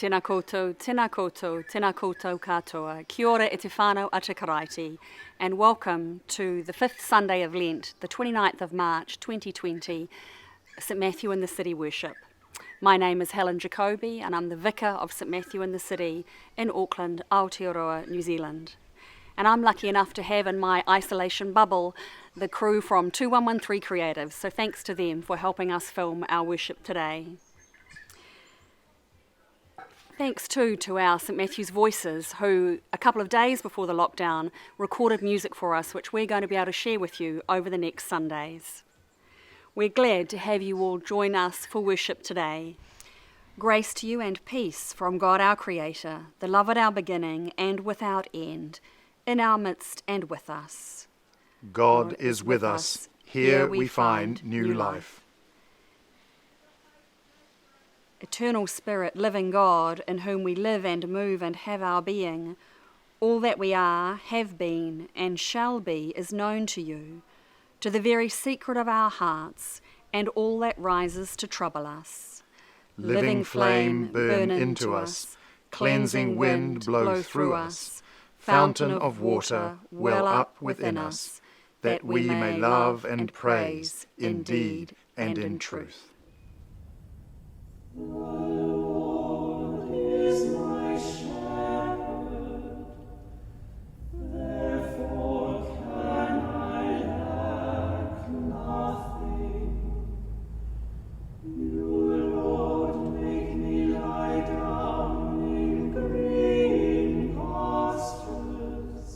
Tēnā koutou, tēnā koutou, tēnā koutou katoa. Kia ora e te whānau a te karaiti, and welcome to the 5th Sunday of Lent, the 29th of March 2020, St Matthew in the City worship. My name is Helen Jacobi, and I'm the Vicar of St Matthew in the City in Auckland, Aotearoa, New Zealand. And I'm lucky enough to have in my isolation bubble the crew from 2113 Creatives, so thanks to them for helping us film our worship today. Thanks too to our St Matthew's Voices, who a couple of days before the lockdown recorded music for us, which we're going to be able to share with you over the next Sundays. We're glad to have you all join us for worship today. Grace to you and peace from God our Creator, the love at our beginning and without end, in our midst and with us. God is with us. Here we find new life. Eternal Spirit, living God, in whom we live and move and have our being, all that we are, have been, and shall be is known to you, to the very secret of our hearts, and all that rises to trouble us. Living flame, burn into us. Cleansing wind, blow through us. Fountain of water, well up within us, that we may love and praise in deed and in truth. The Lord is my shepherd, therefore can I lack nothing. You, Lord, make me lie down in green pastures,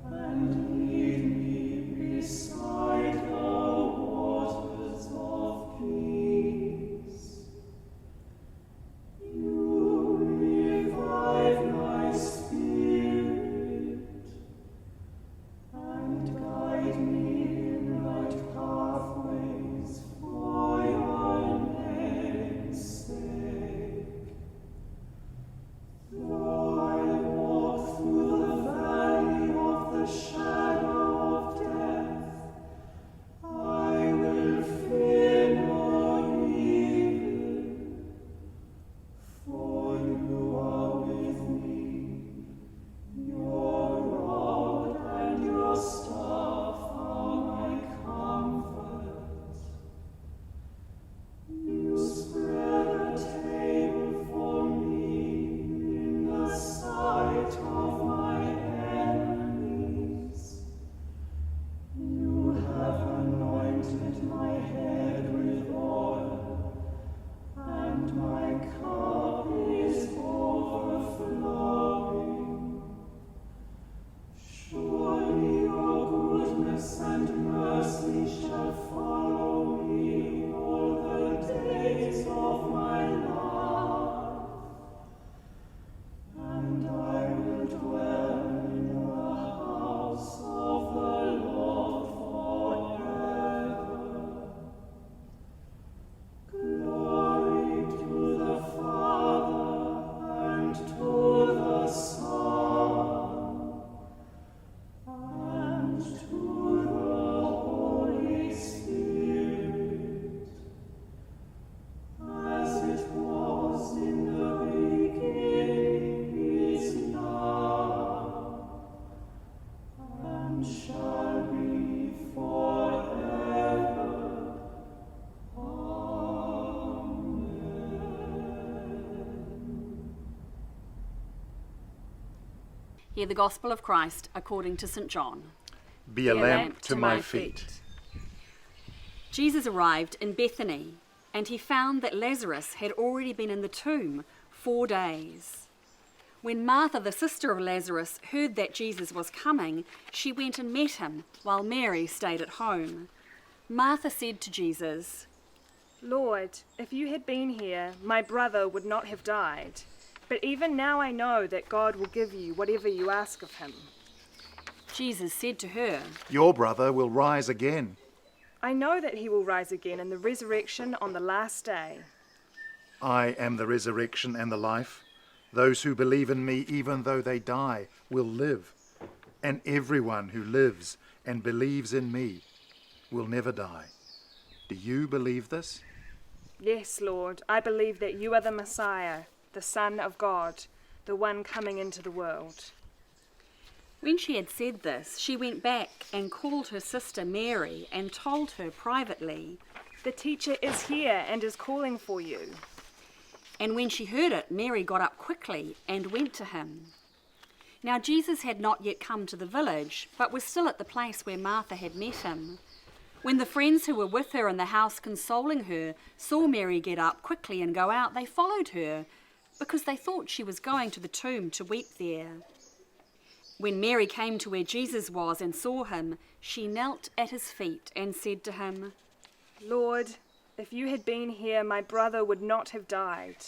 and lead me beside the waters of peace. You revive my spirit, and guide me in right pathways for your name's sake. Though I walk through the valley of the shadow of death, I will fear no evil, for you are with me. Your rod and your staff are my comfort. You spread a table for me in the sight of my enemies. You have anointed my head with oil, and my cup is overflowing. Surely your goodness and mercy shall follow me all the days of my life, and I will dwell in the house of the Lord forever. Glory to the Father, and to the Son, and to the Holy Spirit, as it was in the beginning, is now, and shall be forever. Hear the Gospel of Christ according to St John. Be a lamp to my feet. Jesus arrived in Bethany, and he found that Lazarus had already been in the tomb 4 days. When Martha, the sister of Lazarus, heard that Jesus was coming, she went and met him, while Mary stayed at home. Martha said to Jesus, Lord, if you had been here, my brother would not have died. But even now I know that God will give you whatever you ask of him. Jesus said to her, Your brother will rise again. I know that he will rise again in the resurrection on the last day. I am the resurrection and the life. Those who believe in me, even though they die, will live. And everyone who lives and believes in me will never die. Do you believe this? Yes, Lord, I believe that you are the Messiah, the Son of God, the one coming into the world." When she had said this, she went back and called her sister Mary and told her privately. "The teacher is here and is calling for you." And when she heard it, Mary got up quickly and went to him. Now Jesus had not yet come to the village, but was still at the place where Martha had met him. When the friends who were with her in the house consoling her saw Mary get up quickly and go out, they followed her, because they thought she was going to the tomb to weep there. When Mary came to where Jesus was and saw him, she knelt at his feet and said to him, "Lord, if you had been here, my brother would not have died."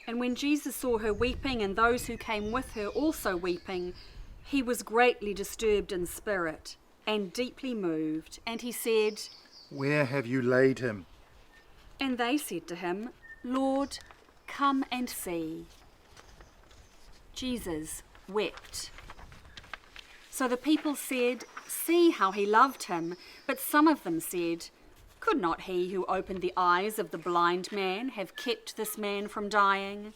And when Jesus saw her weeping and those who came with her also weeping, he was greatly disturbed in spirit and deeply moved, and he said, "Where have you laid him?" And they said to him, "Lord, come and see." Jesus wept. So the people said, "See how he loved him." But some of them said, "Could not he who opened the eyes of the blind man have kept this man from dying?"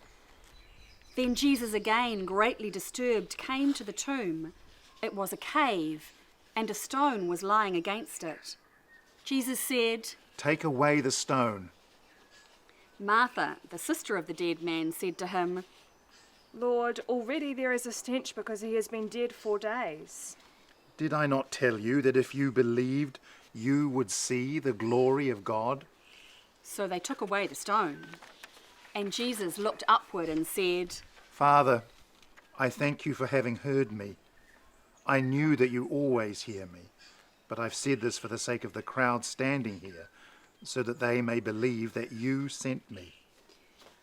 Then Jesus, again greatly disturbed, came to the tomb. It was a cave, and a stone was lying against it. Jesus said, "Take away the stone." Martha, the sister of the dead man, said to him, "Lord, already there is a stench because he has been dead 4 days." Did I not tell you that if you believed, you would see the glory of God? So they took away the stone. And Jesus looked upward and said, Father, I thank you for having heard me. I knew that you always hear me, but I've said this for the sake of the crowd standing here, so that they may believe that you sent me.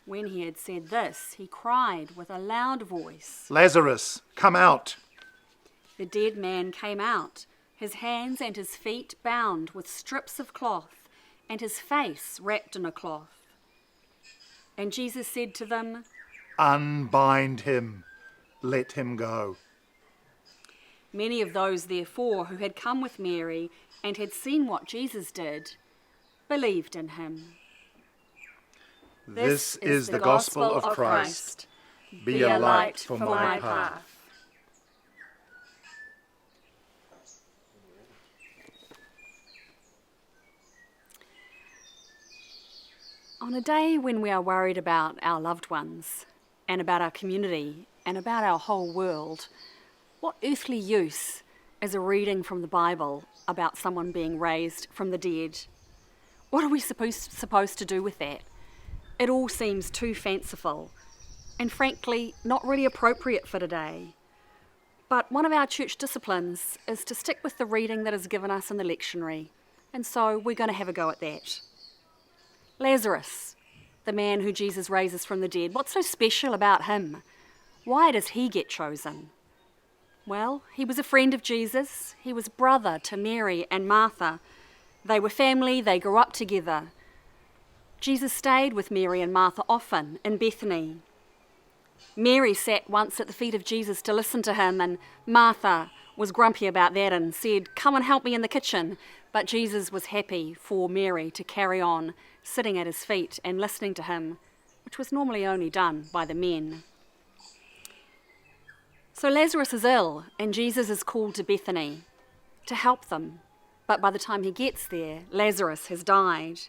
When he had said this, he cried with a loud voice, "Lazarus, come out!" The dead man came out, his hands and his feet bound with strips of cloth, and his face wrapped in a cloth. And Jesus said to them, "Unbind him, let him go." Many of those, therefore, who had come with Mary and had seen what Jesus did, believed in him. This is the gospel of Christ. Be a light for my path. On a day when we are worried about our loved ones and about our community and about our whole world, what earthly use is a reading from the Bible about someone being raised from the dead? What are we supposed to do with that? It all seems too fanciful and frankly not really appropriate for today. But one of our church disciplines is to stick with the reading that is given us in the lectionary, and so we're going to have a go at that. Lazarus, the man who Jesus raises from the dead, what's so special about him? Why does he get chosen? Well, he was a friend of Jesus. He was brother to Mary and Martha. They were family, they grew up together. Jesus stayed with Mary and Martha often in Bethany. Mary sat once at the feet of Jesus to listen to him, and Martha was grumpy about that and said, "Come and help me in the kitchen." But Jesus was happy for Mary to carry on sitting at his feet and listening to him, which was normally only done by the men. So Lazarus is ill, and Jesus is called to Bethany to help them. But by the time he gets there, Lazarus has died.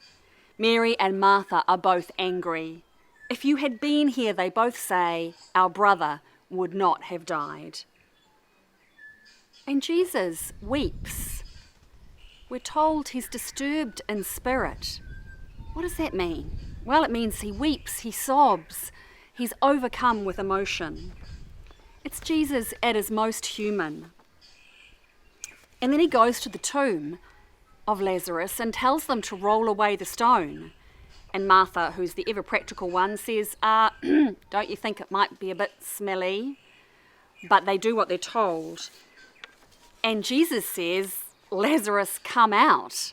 Mary and Martha are both angry. If you had been here, they both say, our brother would not have died. And Jesus weeps. We're told he's disturbed in spirit. What does that mean? Well, it means he weeps, he sobs, he's overcome with emotion. It's Jesus at his most human. And then he goes to the tomb of Lazarus and tells them to roll away the stone. And Martha, who's the ever-practical one, says, don't you think it might be a bit smelly? But they do what they're told. And Jesus says, Lazarus, come out.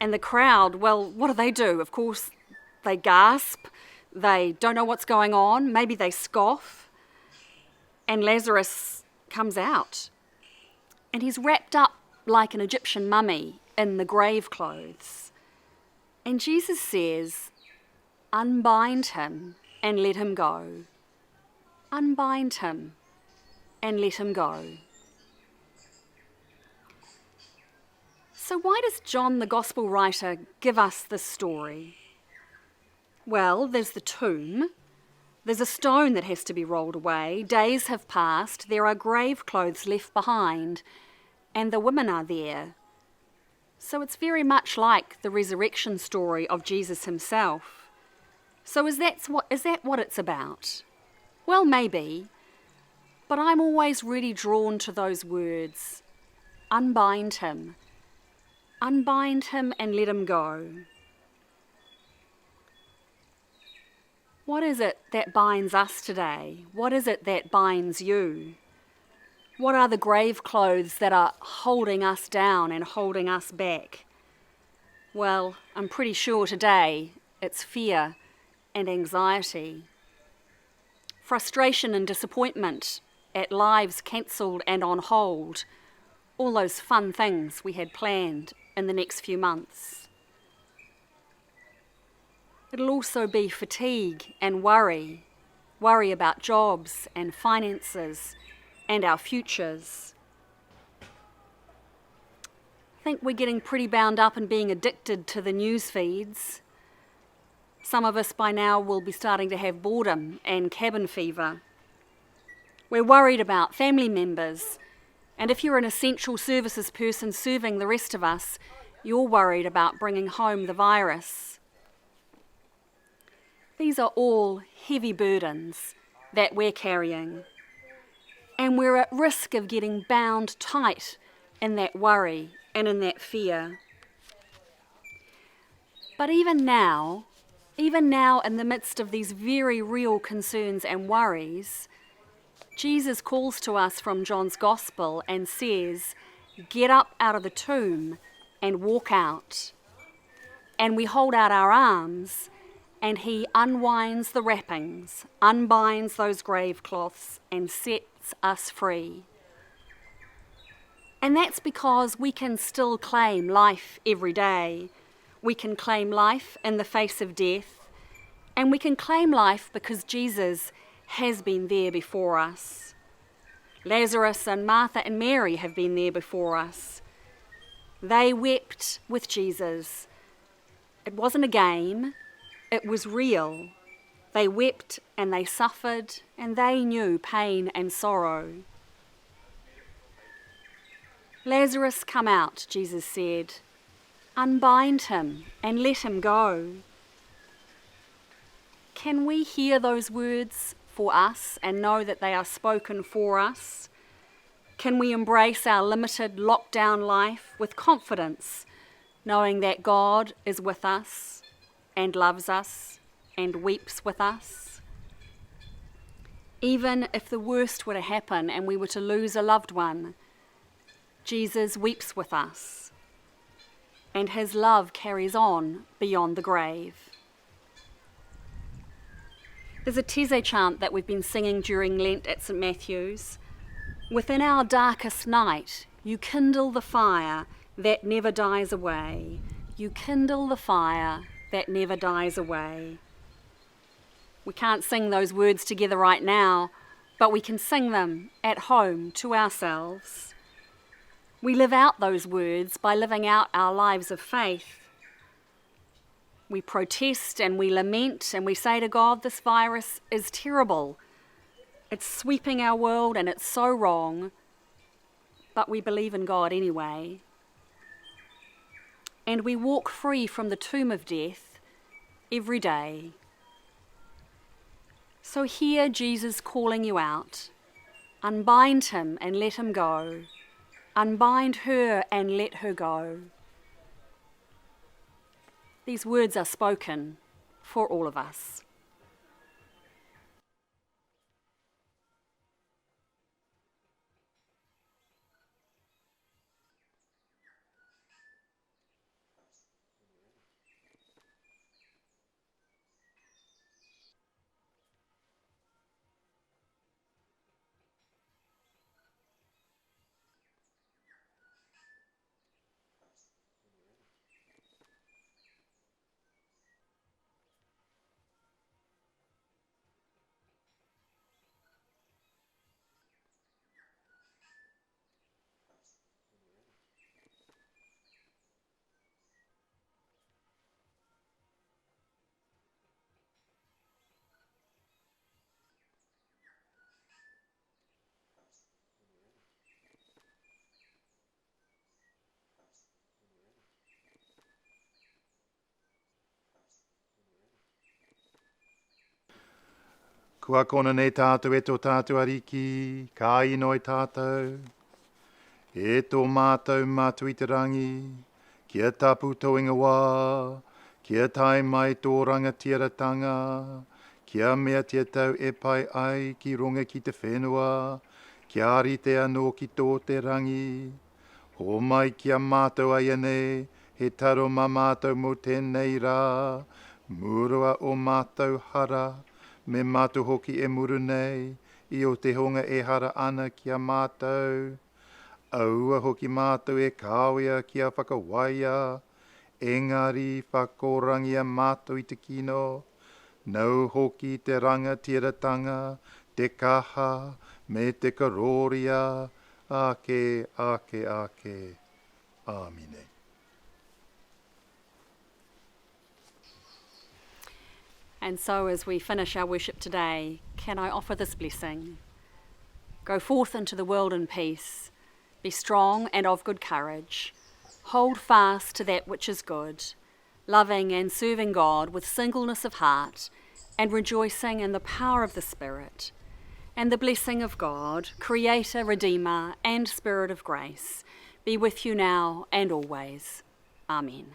And the crowd, well, what do? Of course, they gasp. They don't know what's going on. Maybe they scoff. And Lazarus comes out. And he's wrapped up like an Egyptian mummy in the grave clothes. And Jesus says, unbind him, and let him go. Unbind him and let him go. So why does John the Gospel writer give us this story? Well, there's the tomb. There's a stone that has to be rolled away. Days have passed. There are grave clothes left behind, and the women are there. So it's very much like the resurrection story of Jesus himself. So is that what it's about? Well, maybe, but I'm always really drawn to those words. Unbind him. Unbind him and let him go. What is it that binds us today? What is it that binds you? What are the grave clothes that are holding us down and holding us back? Well, I'm pretty sure today it's fear and anxiety, frustration and disappointment at lives cancelled and on hold, all those fun things we had planned in the next few months. It'll also be fatigue and worry about jobs and finances and our futures. I think we're getting pretty bound up and being addicted to the news feeds. Some of us by now will be starting to have boredom and cabin fever. We're worried about family members, and if you're an essential services person serving the rest of us, you're worried about bringing home the virus. These are all heavy burdens that we're carrying, and we're at risk of getting bound tight in that worry and in that fear. But even now in the midst of these very real concerns and worries, Jesus calls to us from John's Gospel and says, "Get up out of the tomb and walk out." And we hold out our arms, and he unwinds the wrappings, unbinds those grave cloths, and sets us free. And that's because we can still claim life every day. We can claim life in the face of death, and we can claim life because Jesus has been there before us. Lazarus and Martha and Mary have been there before us. They wept with Jesus. It wasn't a game, it was real. They wept and they suffered and they knew pain and sorrow. "Lazarus, come out," Jesus said. "Unbind him and let him go." Can we hear those words for us and know that they are spoken for us? Can we embrace our limited lockdown life with confidence, knowing that God is with us and loves us and weeps with us? Even if the worst were to happen and we were to lose a loved one, Jesus weeps with us, and his love carries on beyond the grave. There's a Teze chant that we've been singing during Lent at St. Matthew's. "Within our darkest night, you kindle the fire that never dies away. You kindle the fire that never dies away." We can't sing those words together right now, but we can sing them at home to ourselves. We live out those words by living out our lives of faith. We protest and we lament and we say to God, this virus is terrible. It's sweeping our world and it's so wrong, but we believe in God anyway. And we walk free from the tomb of death every day. So hear Jesus calling you out. Unbind him and let him go. Unbind her and let her go. These words are spoken for all of us. Kua kona nei tātou e tō tātou ariki, ka ino i tātou. E tō mātou mātou i te rangi, kia tapu tō inga wā, kia tai mai tō rangatiratanga, kia mea tia tau e pai ai ki runga ki te whenua, kia ari te anō ki tō te rangi. Ho mai kia mātou ai anei, he taro mā mātou mo tēnei rā, murua o mātou hara, me mātou hoki e muru nei, i o te honga e hara ana kia mātou. Aua hoki mātou e kāwea kia whakawaia, engari whakorangia mātou i te kino, nau hoki te ranga tiratanga, te kaha, me te karoria, ake, ake, ake. Āmine. And so as we finish our worship today, can I offer this blessing? Go forth into the world in peace. Be strong and of good courage. Hold fast to that which is good, loving and serving God with singleness of heart and rejoicing in the power of the Spirit. And the blessing of God, Creator, Redeemer, and Spirit of grace, be with you now and always. Amen.